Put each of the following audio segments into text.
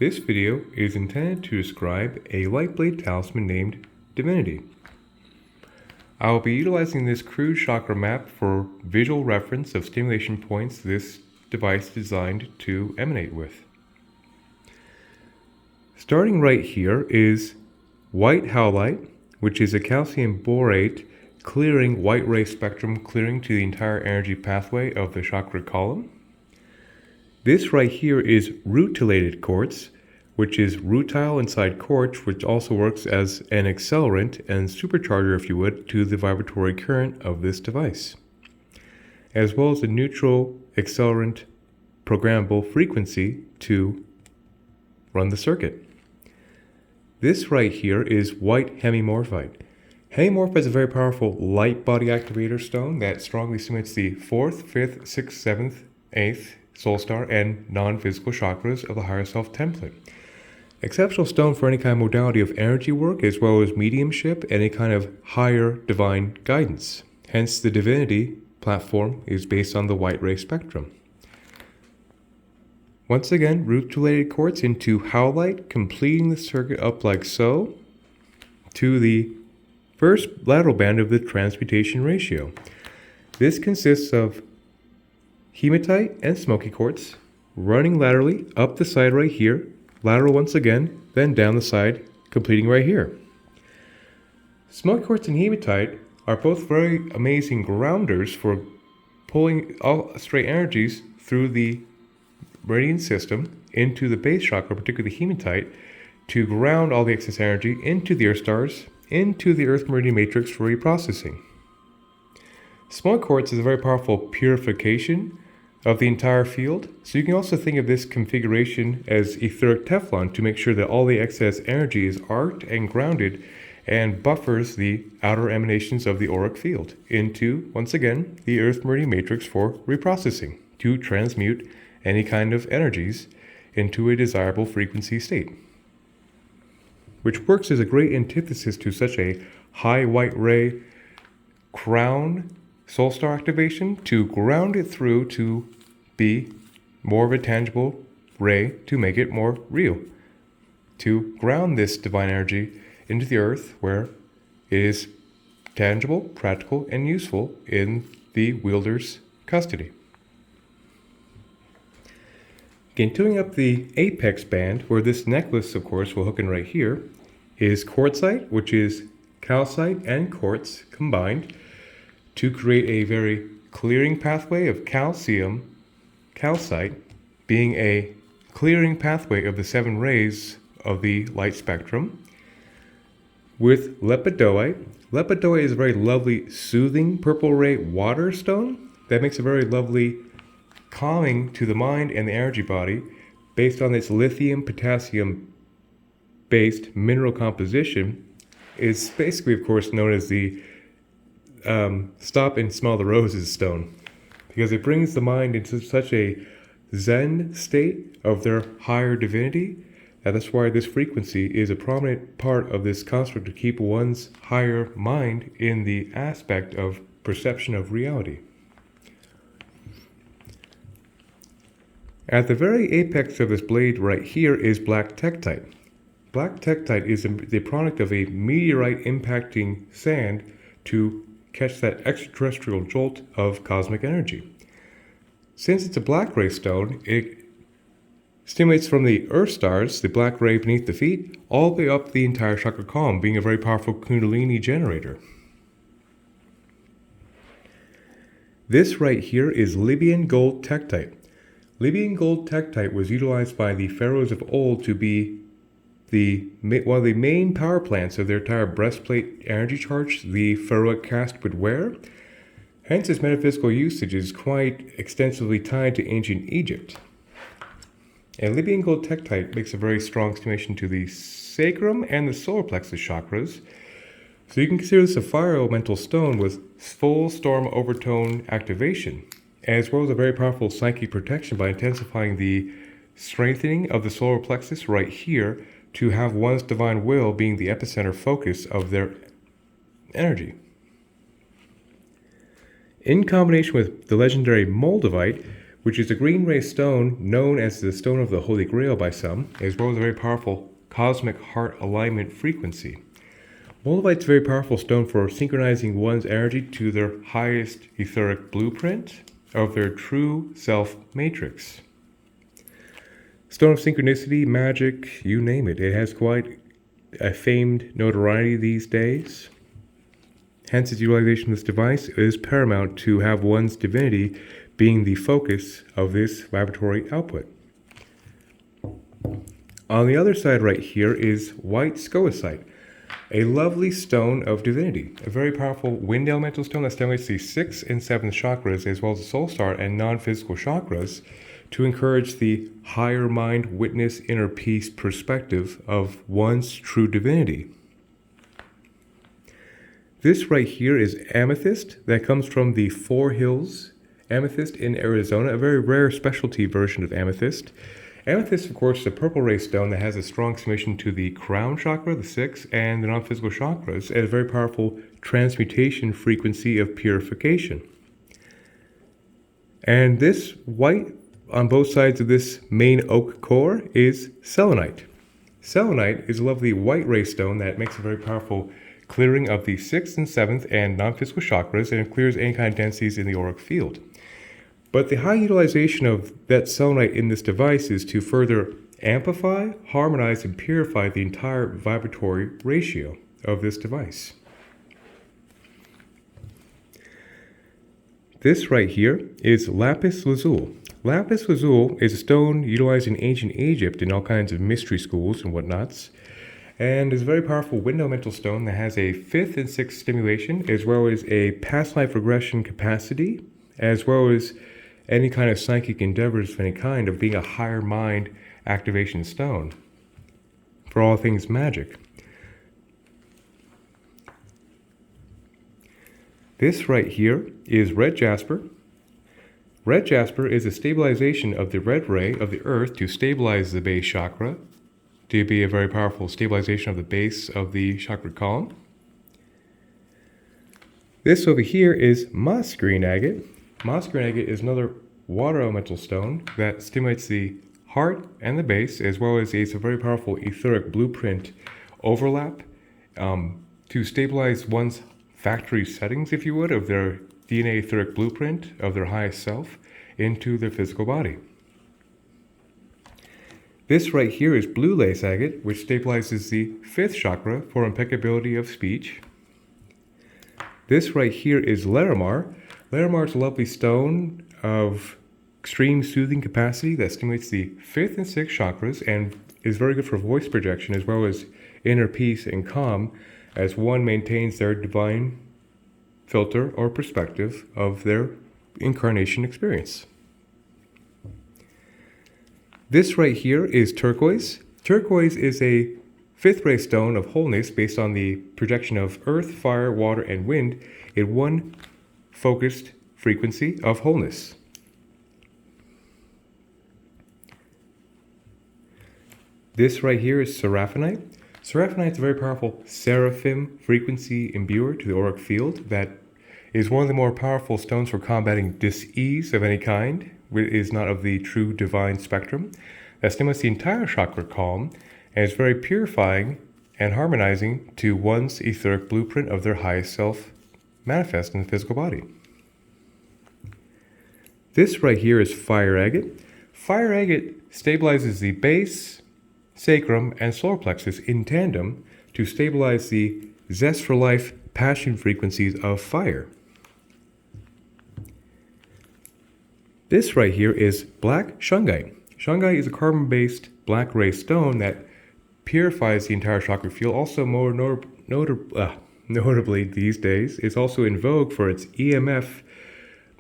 This video is intended to describe a light blade talisman named Divinity. I will be utilizing this crude chakra map for visual reference of stimulation points this device is designed to emanate with. Starting right here is white howlite, which is a calcium borate clearing white ray spectrum, clearing to the entire energy pathway of the chakra column. This right here is rutilated quartz, which is rutile inside quartz, which also works as an accelerant and supercharger, if you would, to the vibratory current of this device, as well as a neutral accelerant programmable frequency to run the circuit. This right here is white hemimorphite. Hemimorphite is a very powerful light body activator stone that strongly stimulates the 4th, 5th, 6th, 7th, 8th, soul star, and non-physical chakras of the higher self template. Exceptional stone for any kind of modality of energy work, as well as mediumship and any kind of higher divine guidance. Hence, the Divinity platform is based on the white ray spectrum. Once again, rutilated quartz into howlite, completing the circuit up like so to the first lateral band of the transmutation ratio. This consists of hematite and smoky quartz running laterally up the side right here, lateral once again, then down the side, completing right here. Smoky quartz and hematite are both very amazing grounders for pulling all straight energies through the meridian system into the base chakra, particularly hematite, to ground all the excess energy into the earth stars, into the earth meridian matrix for reprocessing. Smoky quartz is a very powerful purification of the entire field, so you can also think of this configuration as etheric Teflon to make sure that all the excess energy is arced and grounded and buffers the outer emanations of the auric field into, once again, the earth meridian matrix for reprocessing to transmute any kind of energies into a desirable frequency state, which works as a great antithesis to such a high white ray crown soul star activation to ground it through to be more of a tangible ray to make it more real, to ground this divine energy into the earth where it is tangible, practical, and useful in the wielder's custody. Continuing up the apex band, where this necklace, of course, will hook in right here, is quartzite, which is calcite and quartz combined to create a very clearing pathway of calcium, calcite being a clearing pathway of the 7 rays of the light spectrum, with lepidoite. Lepidoite is a very lovely, soothing purple ray water stone that makes a very lovely calming to the mind and the energy body based on its lithium, potassium based mineral composition. Is basically, of course, known as the stop and smell the roses stone, because it brings the mind into such a zen state of their higher divinity, and that's why this frequency is a prominent part of this construct to keep one's higher mind in the aspect of perception of reality. At the very apex of this blade right here is black tektite. Black tektite is the product of a meteorite impacting sand to catch that extraterrestrial jolt of cosmic energy. Since it's a black ray stone, it stimulates from the earth stars, the black ray beneath the feet, all the way up the entire chakra column, being a very powerful kundalini generator. This right here is Libyan gold tektite. Libyan gold tektite was utilized by the pharaohs of old to be one of the main power plants of their entire breastplate energy charge the pharaohic caste would wear. Hence, its metaphysical usage is quite extensively tied to ancient Egypt. And Libyan gold tektite makes a very strong stimulation to the sacrum and the solar plexus chakras. So you can consider this a fire elemental stone with full storm overtone activation, as well as a very powerful psychic protection by intensifying the strengthening of the solar plexus right here to have one's divine will being the epicenter focus of their energy. In combination with the legendary moldavite, which is a green ray stone known as the Stone of the Holy Grail by some, as well as a very powerful cosmic heart alignment frequency. Moldavite's a very powerful stone for synchronizing one's energy to their highest etheric blueprint of their true self matrix. Stone of synchronicity, magic, you name it. It has quite a famed notoriety these days. Hence, its utilization of this device is paramount to have one's divinity being the focus of this vibratory output. On the other side right here is white scolecite, a lovely stone of divinity, a very powerful wind elemental stone that stimulates the 6th and 7th chakras as well as the soul star and non-physical chakras to encourage the higher mind, witness, inner peace perspective of one's true divinity. This right here is amethyst that comes from the Four Hills amethyst in Arizona, a very rare specialty version of amethyst. Amethyst, of course, is a purple ray stone that has a strong submission to the crown chakra, the 6th, and the non-physical chakras, and a very powerful transmutation frequency of purification. And this white on both sides of this main oak core is selenite. Selenite is a lovely white ray stone that makes a very powerful clearing of the 6th and 7th and non-physical chakras, and it clears any kind of densities in the auric field. But the high utilization of that selenite in this device is to further amplify, harmonize, and purify the entire vibratory ratio of this device. This right here is lapis lazuli. Lapis lazuli is a stone utilized in ancient Egypt in all kinds of mystery schools and whatnots, and is a very powerful wind elemental stone that has a 5th and 6th stimulation, as well as a past life regression capacity, as well as any kind of psychic endeavors of any kind of being a higher mind activation stone for all things magic. This right here is red jasper. Red jasper is a stabilization of the red ray of the earth to stabilize the base chakra, to be a very powerful stabilization of the base of the chakra column. This over here is moss green agate. Moss green agate is another water elemental stone that stimulates the heart and the base, as well as it's a very powerful etheric blueprint overlap to stabilize one's factory settings, if you would, of their DNA etheric blueprint of their highest self into their physical body. This right here is blue lace agate, which stabilizes the 5th chakra for impeccability of speech. This right here is Larimar. Larimar is a lovely stone of extreme soothing capacity that stimulates the 5th and 6th chakras and is very good for voice projection as well as inner peace and calm as one maintains their divine filter or perspective of their incarnation experience. This right here is turquoise. Turquoise is a 5th ray stone of wholeness based on the projection of earth, fire, water, and wind in one focused frequency of wholeness. This right here is seraphinite. Seraphinite is a very powerful seraphim frequency imbuer to the auric field that is one of the more powerful stones for combating dis-ease of any kind, which is not of the true divine spectrum, that stimulates the entire chakra column and is very purifying and harmonizing to one's etheric blueprint of their highest self manifest in the physical body. This right here is fire agate. Fire agate stabilizes the base, sacrum, and solar plexus in tandem to stabilize the zest for life passion frequencies of fire. This right here is black shungite. Shungite is a carbon-based black ray stone that purifies the entire chakra field. Also, more notably these days, it's also in vogue for its EMF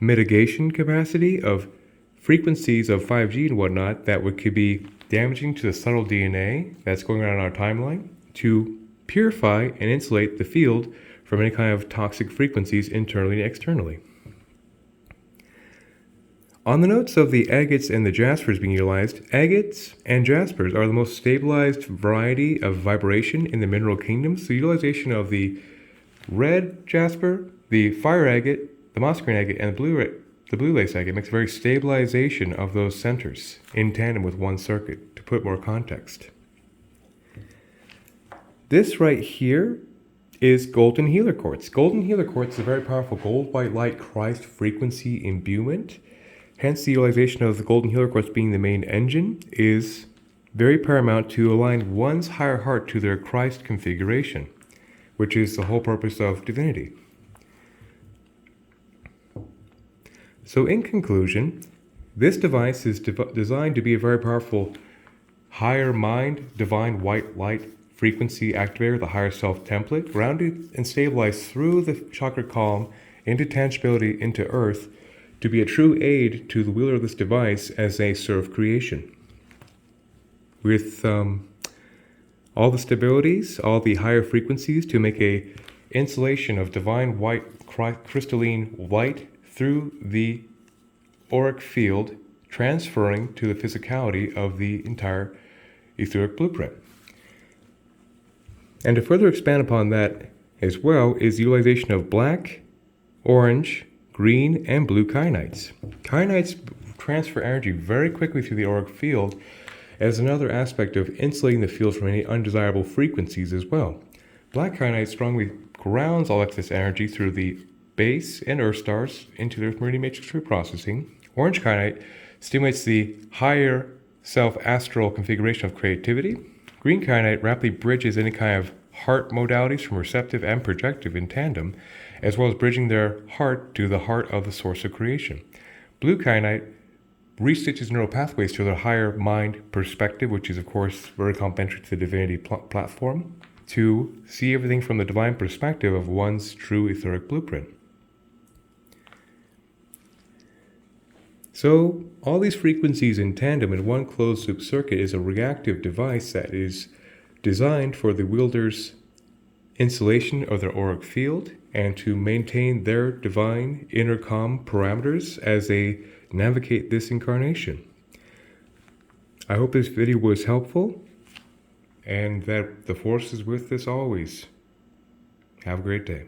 mitigation capacity of frequencies of 5G and whatnot that could be damaging to the subtle DNA that's going around our timeline to purify and insulate the field from any kind of toxic frequencies internally and externally. On the notes of the agates and the jaspers being utilized, agates and jaspers are the most stabilized variety of vibration in the mineral kingdom. So utilization of the red jasper, the fire agate, the moss green agate, and the blue the blue lace agate makes a very stabilization of those centers in tandem with one circuit, to put more context. This right here is golden healer quartz. Golden healer quartz is a very powerful gold white light Christ frequency imbuement. Hence, the utilization of the golden healer quartz being the main engine is very paramount to align one's higher heart to their Christ configuration, which is the whole purpose of divinity. So in conclusion, this device is designed to be a very powerful higher mind, divine white light frequency activator, the higher self template, grounded and stabilized through the chakra column into tangibility, into earth, to be a true aid to the wielder of this device as they serve creation. With all the stabilities, all the higher frequencies to make a insulation of divine white, crystalline light through the auric field, transferring to the physicality of the entire etheric blueprint. And to further expand upon that as well is the utilization of black, orange, green, and blue kyanites. Kyanites transfer energy very quickly through the auric field as another aspect of insulating the field from any undesirable frequencies as well. Black kyanite strongly grounds all excess energy through the base and earth stars into the earth meridian matrix reprocessing. Orange kyanite stimulates the higher self-astral configuration of creativity. Green kyanite rapidly bridges any kind of heart modalities from receptive and projective in tandem, as well as bridging their heart to the heart of the source of creation. Blue kyanite restitches neural pathways to their higher mind perspective, which is of course very complementary to the divinity platform, to see everything from the divine perspective of one's true etheric blueprint. So all these frequencies in tandem in one closed loop circuit is a reactive device that is designed for the wielder's insulation of their auric field and to maintain their divine intercom parameters as they navigate this incarnation. I hope this video was helpful and that the force is with us always. Have a great day.